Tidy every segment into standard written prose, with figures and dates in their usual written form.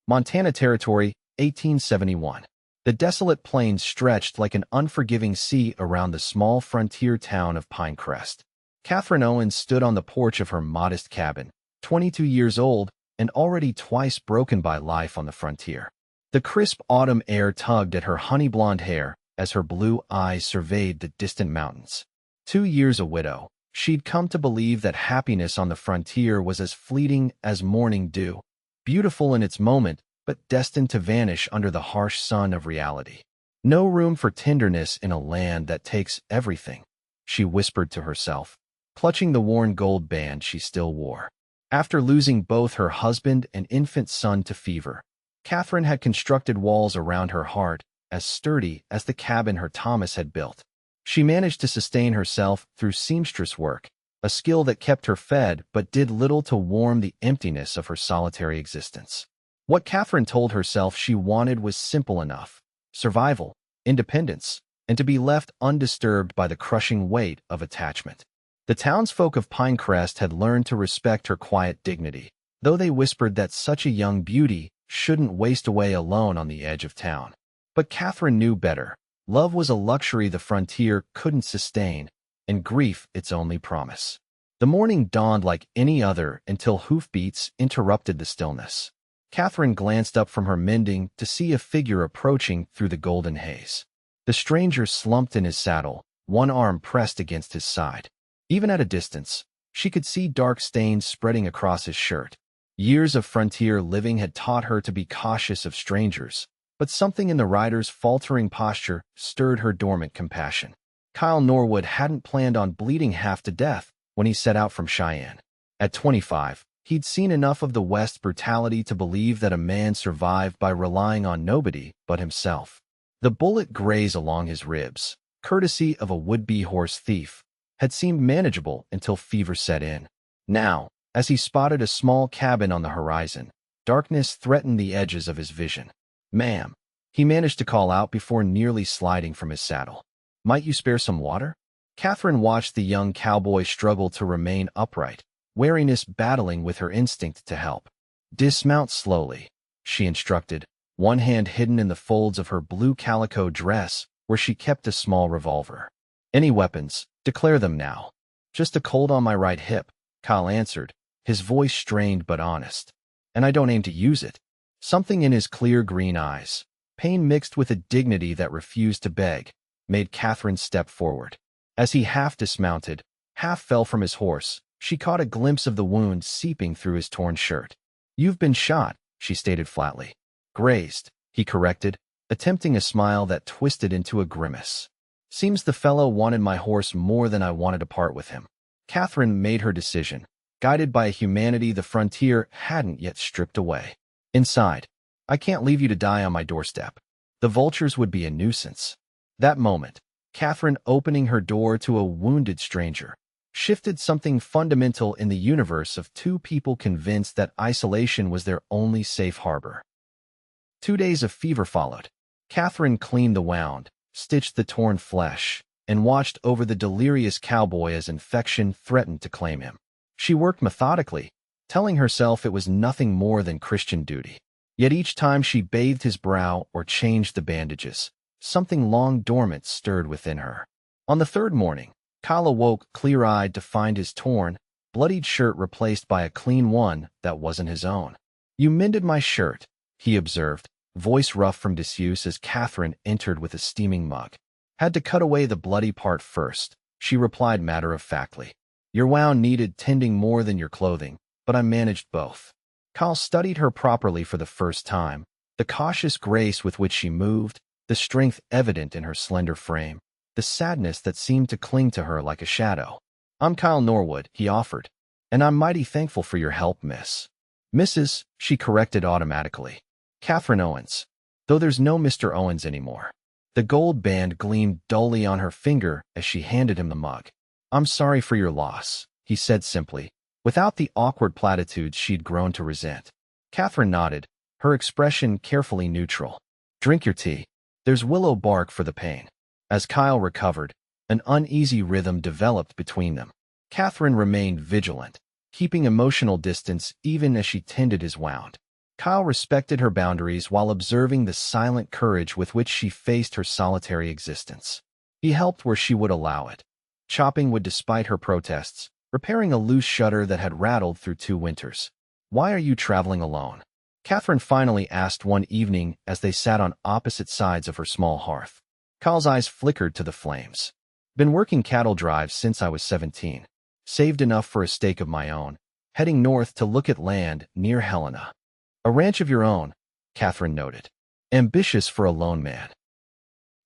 Montana Territory, 1871. The desolate plains stretched like an unforgiving sea around the small frontier town of Pinecrest. Katherine Owens stood on the porch of her modest cabin, 22 years old and already twice broken by life on the frontier. The crisp autumn air tugged at her honey-blonde hair as her blue eyes surveyed the distant mountains. 2 years a widow, she'd come to believe that happiness on the frontier was as fleeting as morning dew, beautiful in its moment, but destined to vanish under the harsh sun of reality. No room for tenderness in a land that takes everything, she whispered to herself, clutching the worn gold band she still wore. After losing both her husband and infant son to fever, Katherine had constructed walls around her heart as sturdy as the cabin her Thomas had built. She managed to sustain herself through seamstress work, a skill that kept her fed but did little to warm the emptiness of her solitary existence. What Katherine told herself she wanted was simple enough: survival, independence, and to be left undisturbed by the crushing weight of attachment. The townsfolk of Pinecrest had learned to respect her quiet dignity, though they whispered that such a young beauty shouldn't waste away alone on the edge of town. But Katherine knew better. Love was a luxury the frontier couldn't sustain, and grief its only promise. The morning dawned like any other until hoofbeats interrupted the stillness. Katherine glanced up from her mending to see a figure approaching through the golden haze. The stranger slumped in his saddle, one arm pressed against his side. Even at a distance, she could see dark stains spreading across his shirt. Years of frontier living had taught her to be cautious of strangers, but something in the rider's faltering posture stirred her dormant compassion. Kyle Norwood hadn't planned on bleeding half to death when he set out from Cheyenne. At 25, he'd seen enough of the West brutality to believe that a man survived by relying on nobody but himself. The bullet graze along his ribs, courtesy of a would-be horse thief, had seemed manageable until fever set in. Now, as he spotted a small cabin on the horizon, darkness threatened the edges of his vision. "Ma'am," he managed to call out before nearly sliding from his saddle. "Might you spare some water?" Katherine watched the young cowboy struggle to remain upright, wariness battling with her instinct to help. "Dismount slowly," she instructed, one hand hidden in the folds of her blue calico dress where she kept a small revolver. "Any weapons, declare them now." "Just a cold on my right hip," Kyle answered, his voice strained but honest. "And I don't aim to use it." Something in his clear green eyes, pain mixed with a dignity that refused to beg, made Katherine step forward. As he half dismounted, half fell from his horse, she caught a glimpse of the wound seeping through his torn shirt. "You've been shot," she stated flatly. "Grazed," he corrected, attempting a smile that twisted into a grimace. "Seems the fellow wanted my horse more than I wanted to part with him." Katherine made her decision, guided by a humanity the frontier hadn't yet stripped away. "Inside. I can't leave you to die on my doorstep. The vultures would be a nuisance." That moment, Katherine opening her door to a wounded stranger, shifted something fundamental in the universe of two people convinced that isolation was their only safe harbor. 2 days of fever followed. Katherine cleaned the wound, stitched the torn flesh, and watched over the delirious cowboy as infection threatened to claim him. She worked methodically, telling herself it was nothing more than Christian duty. Yet each time she bathed his brow or changed the bandages, something long dormant stirred within her. On the third morning, Kyle awoke clear-eyed to find his torn, bloodied shirt replaced by a clean one that wasn't his own. "You mended my shirt," he observed, voice rough from disuse as Katherine entered with a steaming mug. "Had to cut away the bloody part first," she replied matter-of-factly. "Your wound needed tending more than your clothing, but I managed both." Kyle studied her properly for the first time, the cautious grace with which she moved, the strength evident in her slender frame, the sadness that seemed to cling to her like a shadow. "I'm Kyle Norwood," he offered, "and I'm mighty thankful for your help, miss." "Mrs.," she corrected automatically. "Katherine Owens, though there's no Mr. Owens anymore." The gold band gleamed dully on her finger as she handed him the mug. "I'm sorry for your loss," he said simply, without the awkward platitudes she'd grown to resent. Katherine nodded, her expression carefully neutral. "Drink your tea. There's willow bark for the pain." As Kyle recovered, an uneasy rhythm developed between them. Katherine remained vigilant, keeping emotional distance even as she tended his wound. Kyle respected her boundaries while observing the silent courage with which she faced her solitary existence. He helped where she would allow it, chopping wood despite her protests, repairing a loose shutter that had rattled through 2 winters. "Why are you traveling alone?" Katherine finally asked one evening as they sat on opposite sides of her small hearth. Kyle's eyes flickered to the flames. "Been working cattle drives since I was 17. Saved enough for a stake of my own. Heading north to look at land near Helena." "A ranch of your own," Katherine noted. "Ambitious for a lone man."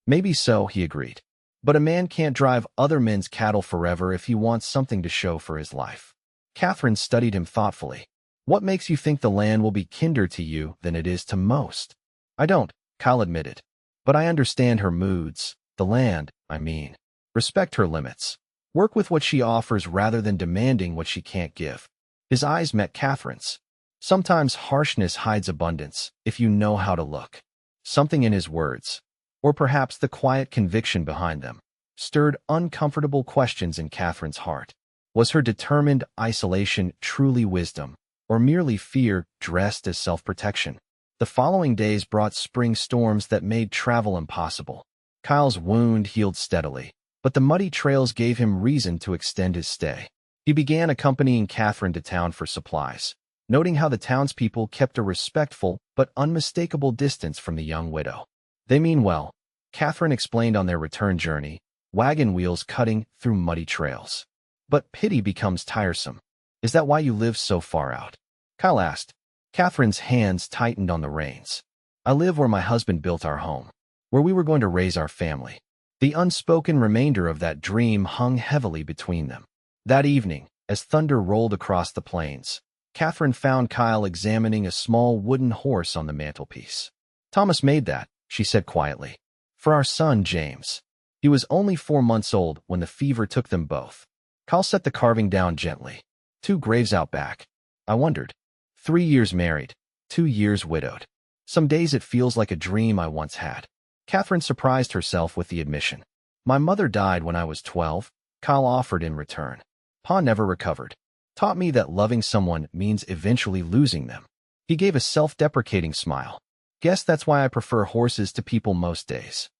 "Maybe so," he agreed. "But a man can't drive other men's cattle forever if he wants something to show for his life." Katherine studied him thoughtfully. "What makes you think the land will be kinder to you than it is to most?" "I don't," Kyle admitted. "But I understand her moods. The land, I mean. Respect her limits. Work with what she offers rather than demanding what she can't give." His eyes met Katherine's. Sometimes harshness hides abundance, if you know how to look. Something in his words, or perhaps the quiet conviction behind them, stirred uncomfortable questions in Katherine's heart. Was her determined isolation truly wisdom, or merely fear dressed as self-protection? The following days brought spring storms that made travel impossible. Kyle's wound healed steadily, but the muddy trails gave him reason to extend his stay. He began accompanying Katherine to town for supplies, noting how the townspeople kept a respectful but unmistakable distance from the young widow. "They mean well," Katherine explained on their return journey, wagon wheels cutting through muddy trails. "But pity becomes tiresome. Is that why you live so far out?" Kyle asked. Katherine's hands tightened on the reins. "I live where my husband built our home, where we were going to raise our family." The unspoken remainder of that dream hung heavily between them. That evening, as thunder rolled across the plains, Katherine found Kyle examining a small wooden horse on the mantelpiece. "Thomas made that," she said quietly. "For our son, James. He was only 4 months old when the fever took them both." Kyle set the carving down gently. "2 graves out back." I wondered. 3 years married, 2 years widowed. Some days it feels like a dream I once had. Katherine surprised herself with the admission. "My mother died when I was 12, Kyle offered in return. Pa never recovered. Taught me that loving someone means eventually losing them." He gave a self-deprecating smile. "Guess that's why I prefer horses to people most days."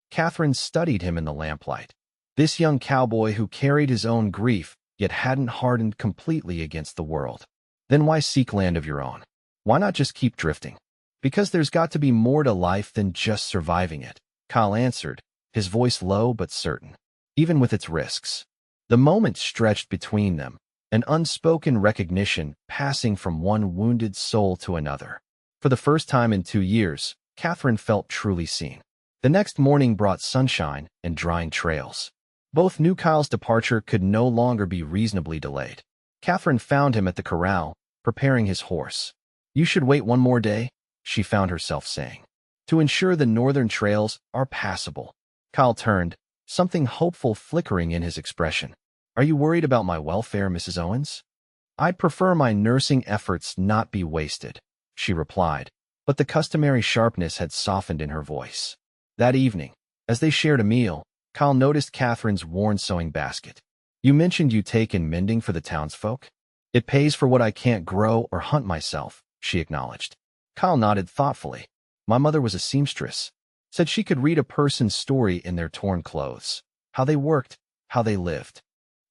Katherine studied him in the lamplight. This young cowboy who carried his own grief, yet hadn't hardened completely against the world. "Then why seek land of your own? Why not just keep drifting?" "Because there's got to be more to life than just surviving it," Kyle answered, his voice low but certain, even with its risks. The moment stretched between them, an unspoken recognition passing from one wounded soul to another. For the first time in 2 years, Katherine felt truly seen. The next morning brought sunshine and drying trails. Both knew Kyle's departure could no longer be reasonably delayed. Katherine found him at the corral, preparing his horse. "You should wait 1 more day," she found herself saying, "to ensure the northern trails are passable." Kyle turned, something hopeful flickering in his expression. "Are you worried about my welfare, Mrs. Owens?" "I'd prefer my nursing efforts not be wasted," she replied, but the customary sharpness had softened in her voice. That evening, as they shared a meal, Kyle noticed Katherine's worn sewing basket. "You mentioned you take in mending for the townsfolk?" "It pays for what I can't grow or hunt myself," she acknowledged. Kyle nodded thoughtfully. "My mother was a seamstress. Said she could read a person's story in their torn clothes. How they worked, how they lived."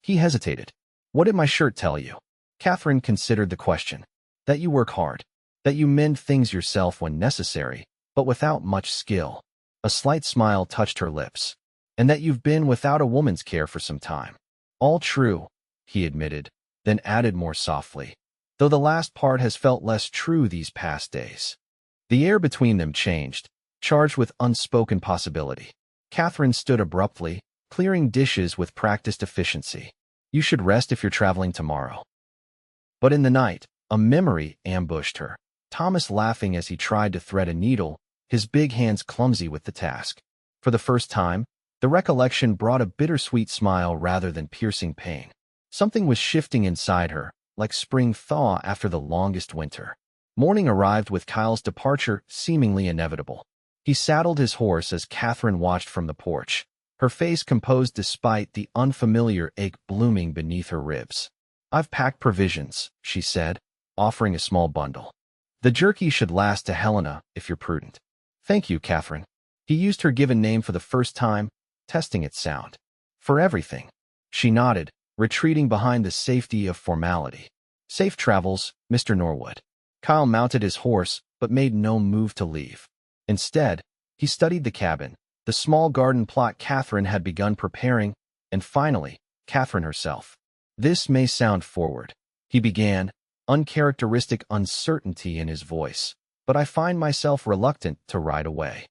He hesitated. "What did my shirt tell you?" Katherine considered the question. "That you work hard. That you mend things yourself when necessary, but without much skill." A slight smile touched her lips. "And that you've been without a woman's care for some time." "All true," he admitted, then added more softly, "though the last part has felt less true these past days." The air between them changed, charged with unspoken possibility. Katherine stood abruptly, clearing dishes with practiced efficiency. "You should rest if you're traveling tomorrow." But in the night, a memory ambushed her. Thomas laughing as he tried to thread a needle, his big hands clumsy with the task. For the first time, the recollection brought a bittersweet smile rather than piercing pain. Something was shifting inside her, like spring thaw after the longest winter. Morning arrived with Kyle's departure seemingly inevitable. He saddled his horse as Katherine watched from the porch, her face composed despite the unfamiliar ache blooming beneath her ribs. "I've packed provisions," she said, offering a small bundle. The jerky should last to Helena if you're prudent. Thank you, Katherine. He used her given name for the first time, testing its sound. For everything. She nodded, retreating behind the safety of formality. Safe travels, Mr. Norwood. Kyle mounted his horse, but made no move to leave. Instead, he studied the cabin, the small garden plot Katherine had begun preparing, and finally, Katherine herself. This may sound forward, he began, uncharacteristic uncertainty in his voice, but I find myself reluctant to ride away.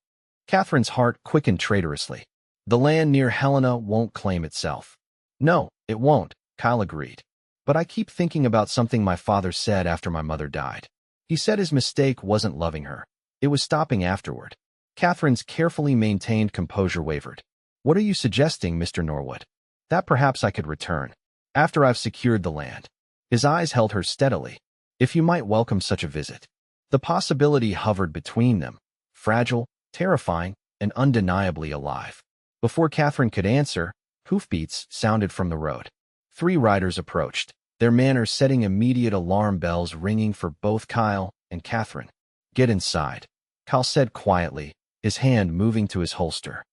Katherine's heart quickened traitorously. The land near Helena won't claim itself. No, it won't, Kyle agreed. But I keep thinking about something my father said after my mother died. He said his mistake wasn't loving her. It was stopping afterward. Katherine's carefully maintained composure wavered. What are you suggesting, Mr. Norwood? That perhaps I could return, after I've secured the land. His eyes held her steadily. If you might welcome such a visit. The possibility hovered between them, fragile, terrifying, and undeniably alive. Before Katherine could answer, hoofbeats sounded from the road. 3 riders approached, their manner setting immediate alarm bells ringing for both Kyle and Katherine. Get inside, Kyle said quietly, his hand moving to his holster.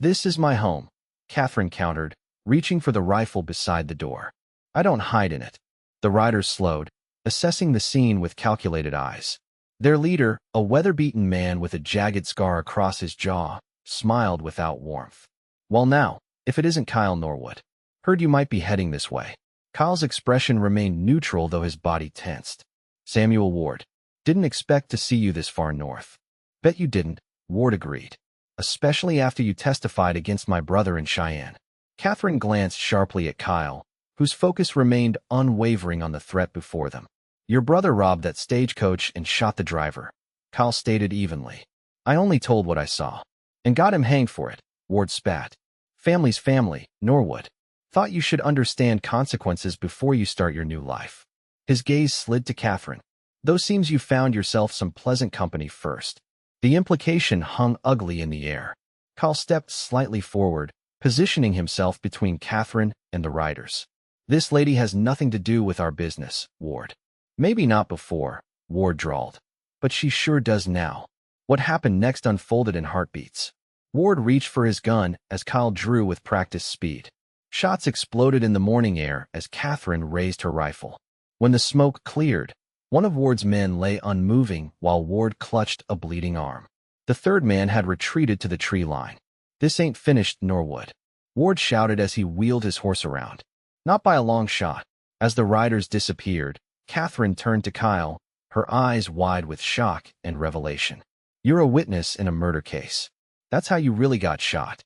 This is my home, Katherine countered, reaching for the rifle beside the door. I don't hide in it. The riders slowed, assessing the scene with calculated eyes. Their leader, a weather-beaten man with a jagged scar across his jaw, smiled without warmth. Well now, if it isn't Kyle Norwood. Heard you might be heading this way. Kyle's expression remained neutral though his body tensed. Samuel Ward. Didn't expect to see you this far north. Bet you didn't, Ward agreed. Especially after you testified against my brother in Cheyenne. Katherine glanced sharply at Kyle, whose focus remained unwavering on the threat before them. Your brother robbed that stagecoach and shot the driver, Kyle stated evenly. I only told what I saw. And got him hanged for it, Ward spat. Family's family, Norwood. Thought you should understand consequences before you start your new life. His gaze slid to Katherine. Though seems you found yourself some pleasant company first. The implication hung ugly in the air. Kyle stepped slightly forward, positioning himself between Katherine and the riders. This lady has nothing to do with our business, Ward. Maybe not before, Ward drawled. But she sure does now. What happened next unfolded in heartbeats. Ward reached for his gun as Kyle drew with practiced speed. Shots exploded in the morning air as Katherine raised her rifle. When the smoke cleared, one of Ward's men lay unmoving while Ward clutched a bleeding arm. The third man had retreated to the tree line. This ain't finished, Norwood, Ward shouted as he wheeled his horse around. Not by a long shot. As the riders disappeared, Katherine turned to Kyle, her eyes wide with shock and revelation. You're a witness in a murder case. That's how you really got shot.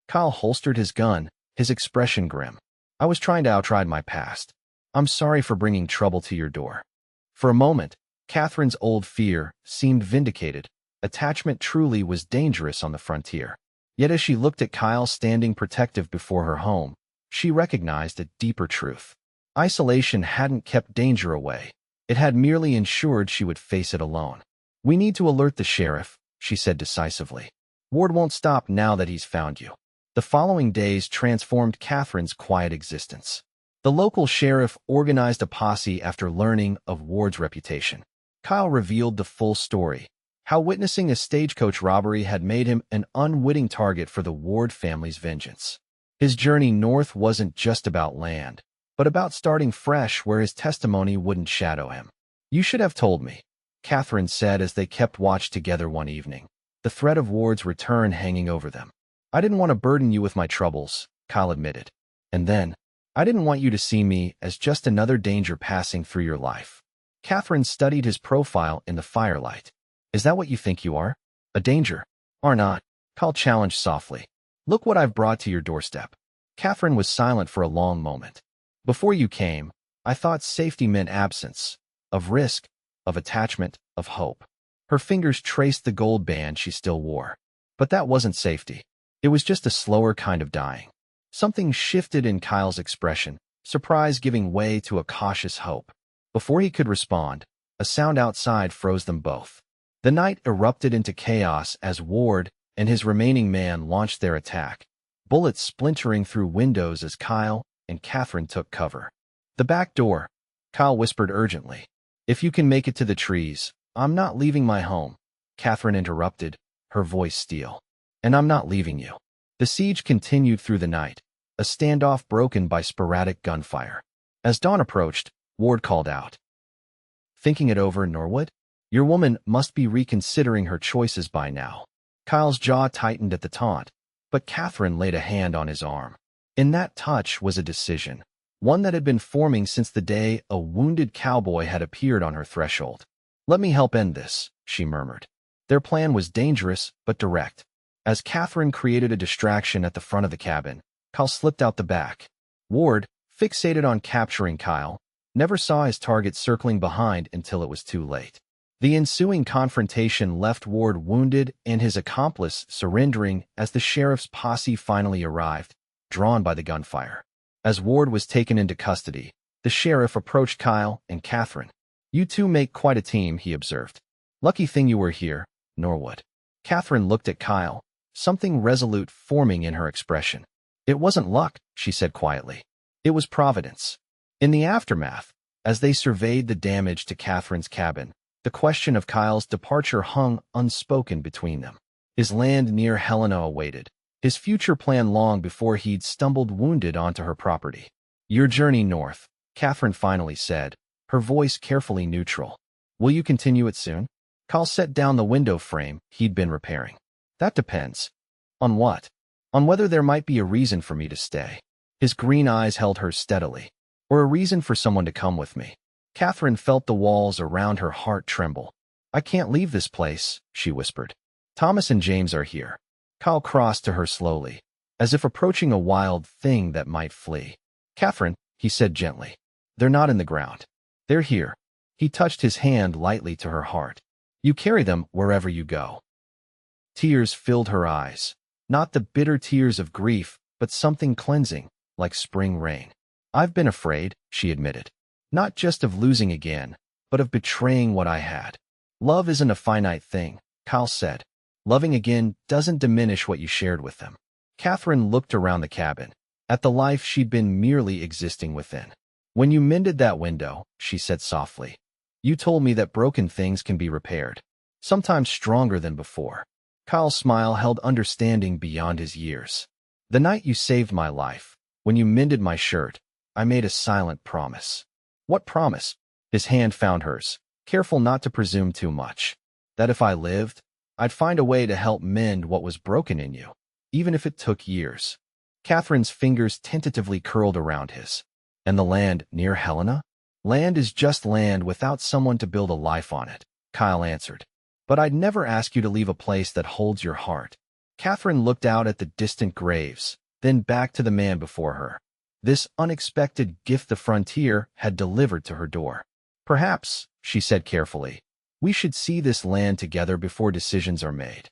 Kyle holstered his gun, his expression grim. I was trying to outride my past. I'm sorry for bringing trouble to your door. For a moment, Katherine's old fear seemed vindicated. Attachment truly was dangerous on the frontier. Yet as she looked at Kyle standing protective before her home, she recognized a deeper truth. Isolation hadn't kept danger away. It had merely ensured she would face it alone. We need to alert the sheriff, she said decisively. Ward won't stop now that he's found you. The following days transformed Katherine's quiet existence. The local sheriff organized a posse after learning of Ward's reputation. Kyle revealed the full story, how witnessing a stagecoach robbery had made him an unwitting target for the Ward family's vengeance. His journey north wasn't just about land, but about starting fresh where his testimony wouldn't shadow him. You should have told me, Katherine said as they kept watch together one evening, the threat of Ward's return hanging over them. I didn't want to burden you with my troubles, Kyle admitted. And then, I didn't want you to see me as just another danger passing through your life. Katherine studied his profile in the firelight. Is that what you think you are? A danger? Or not? Kyle challenged softly. Look what I've brought to your doorstep. Katherine was silent for a long moment. Before you came, I thought safety meant absence, of risk, of attachment, of hope. Her fingers traced the gold band she still wore. But that wasn't safety. It was just a slower kind of dying. Something shifted in Kyle's expression, surprise giving way to a cautious hope. Before he could respond, a sound outside froze them both. The night erupted into chaos as Ward and his remaining man launched their attack, bullets splintering through windows as Kyle and Katherine took cover. The back door, Kyle whispered urgently. If you can make it to the trees, I'm not leaving my home, Katherine interrupted, her voice steel. And I'm not leaving you. The siege continued through the night, a standoff broken by sporadic gunfire. As dawn approached, Ward called out. Thinking it over, Norwood? Your woman must be reconsidering her choices by now. Kyle's jaw tightened at the taunt, but Katherine laid a hand on his arm. In that touch was a decision, one that had been forming since the day a wounded cowboy had appeared on her threshold. Let me help end this, she murmured. Their plan was dangerous but direct. As Katherine created a distraction at the front of the cabin, Kyle slipped out the back. Ward, fixated on capturing Kyle, never saw his target circling behind until it was too late. The ensuing confrontation left Ward wounded and his accomplice surrendering as the sheriff's posse finally arrived, drawn by the gunfire. As Ward was taken into custody, the sheriff approached Kyle and Katherine. You two make quite a team, he observed. Lucky thing you were here, Norwood. Katherine looked at Kyle, something resolute forming in her expression. It wasn't luck, she said quietly. It was providence. In the aftermath, as they surveyed the damage to Katherine's cabin, the question of Kyle's departure hung unspoken between them. His land near Helena awaited, his future plan long before he'd stumbled wounded onto her property. Your journey north, Katherine finally said, her voice carefully neutral. Will you continue it soon? Kyle set down the window frame he'd been repairing. That depends. On what? On whether there might be a reason for me to stay. His green eyes held hers steadily. Or a reason for someone to come with me. Katherine felt the walls around her heart tremble. I can't leave this place, she whispered. Thomas and James are here. Kyle crossed to her slowly, as if approaching a wild thing that might flee. Katherine, he said gently. They're not in the ground. They're here. He touched his hand lightly to her heart. You carry them wherever you go. Tears filled her eyes. Not the bitter tears of grief, but something cleansing, like spring rain. I've been afraid, she admitted. Not just of losing again, but of betraying what I had. Love isn't a finite thing, Kyle said. Loving again doesn't diminish what you shared with them. Katherine looked around the cabin, at the life she'd been merely existing within. When you mended that window, she said softly, you told me that broken things can be repaired, sometimes stronger than before. Kyle's smile held understanding beyond his years. The night you saved my life, when you mended my shirt, I made a silent promise. What promise? His hand found hers, careful not to presume too much. That if I lived, I'd find a way to help mend what was broken in you, even if it took years. Katherine's fingers tentatively curled around his. And the land near Helena? Land is just land without someone to build a life on it, Kyle answered. But I'd never ask you to leave a place that holds your heart. Katherine looked out at the distant graves, then back to the man before her. This unexpected gift the frontier had delivered to her door. Perhaps, she said carefully, we should see this land together before decisions are made.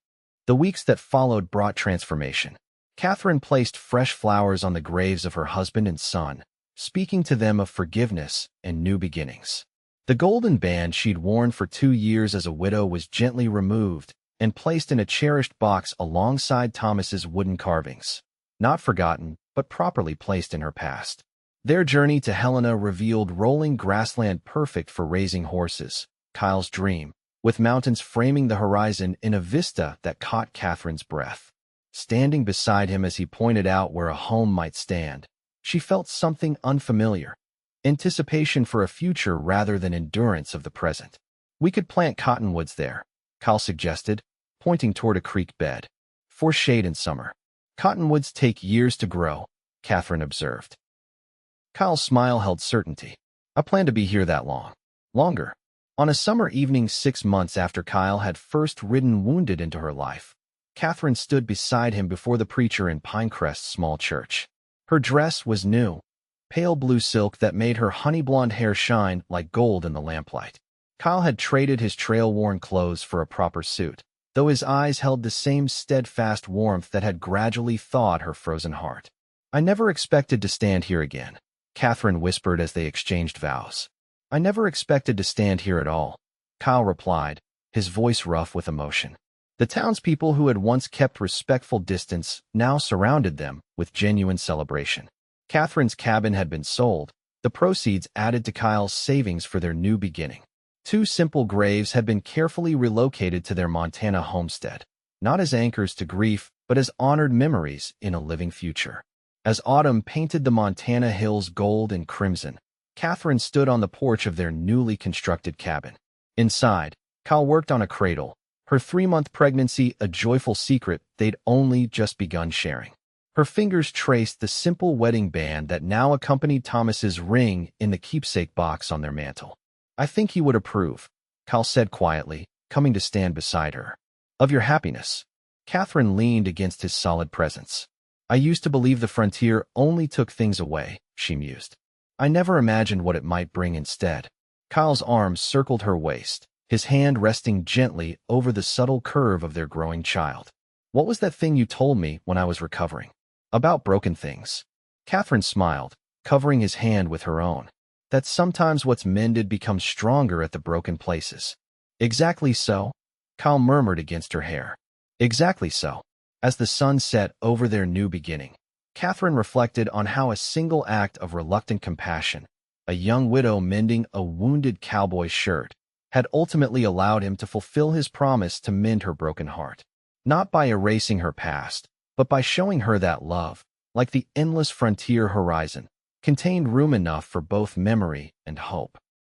The weeks that followed brought transformation. Katherine placed fresh flowers on the graves of her husband and son, speaking to them of forgiveness and new beginnings. The golden band she'd worn for 2 years as a widow was gently removed and placed in a cherished box alongside Thomas's wooden carvings. Not forgotten, but properly placed in her past. Their journey to Helena revealed rolling grassland perfect for raising horses, Kyle's dream, with mountains framing the horizon in a vista that caught Katherine's breath. Standing beside him as he pointed out where a home might stand, she felt something unfamiliar. Anticipation for a future rather than endurance of the present. We could plant cottonwoods there, Kyle suggested, pointing toward a creek bed. For shade in summer. Cottonwoods take years to grow, Katherine observed. Kyle's smile held certainty. I plan to be here that long. Longer. On a summer evening 6 months after Kyle had first ridden wounded into her life, Katherine stood beside him before the preacher in Pinecrest's small church. Her dress was new, pale blue silk that made her honey-blonde hair shine like gold in the lamplight. Kyle had traded his trail-worn clothes for a proper suit, though his eyes held the same steadfast warmth that had gradually thawed her frozen heart. I never expected to stand here again, Katherine whispered as they exchanged vows. I never expected to stand here at all, Kyle replied, his voice rough with emotion. The townspeople who had once kept respectful distance now surrounded them with genuine celebration. Katherine's cabin had been sold, the proceeds added to Kyle's savings for their new beginning. Two simple graves had been carefully relocated to their Montana homestead, not as anchors to grief, but as honored memories in a living future. As autumn painted the Montana hills gold and crimson, Katherine stood on the porch of their newly constructed cabin. Inside, Kyle worked on a cradle, her 3-month pregnancy a joyful secret they'd only just begun sharing. Her fingers traced the simple wedding band that now accompanied Thomas's ring in the keepsake box on their mantel. "I think he would approve," Kyle said quietly, coming to stand beside her. "Of your happiness." Katherine leaned against his solid presence. "I used to believe the frontier only took things away," she mused. "I never imagined what it might bring instead." Kyle's arms circled her waist, his hand resting gently over the subtle curve of their growing child. "What was that thing you told me when I was recovering? About broken things?" Katherine smiled, covering his hand with her own. "That sometimes what's mended becomes stronger at the broken places." "Exactly so," Kyle murmured against her hair. "Exactly so." As the sun set over their new beginning, Katherine reflected on how a single act of reluctant compassion, a young widow mending a wounded cowboy's shirt, had ultimately allowed him to fulfill his promise to mend her broken heart. Not by erasing her past, but by showing her that love, like the endless frontier horizon, contained room enough for both memory and hope.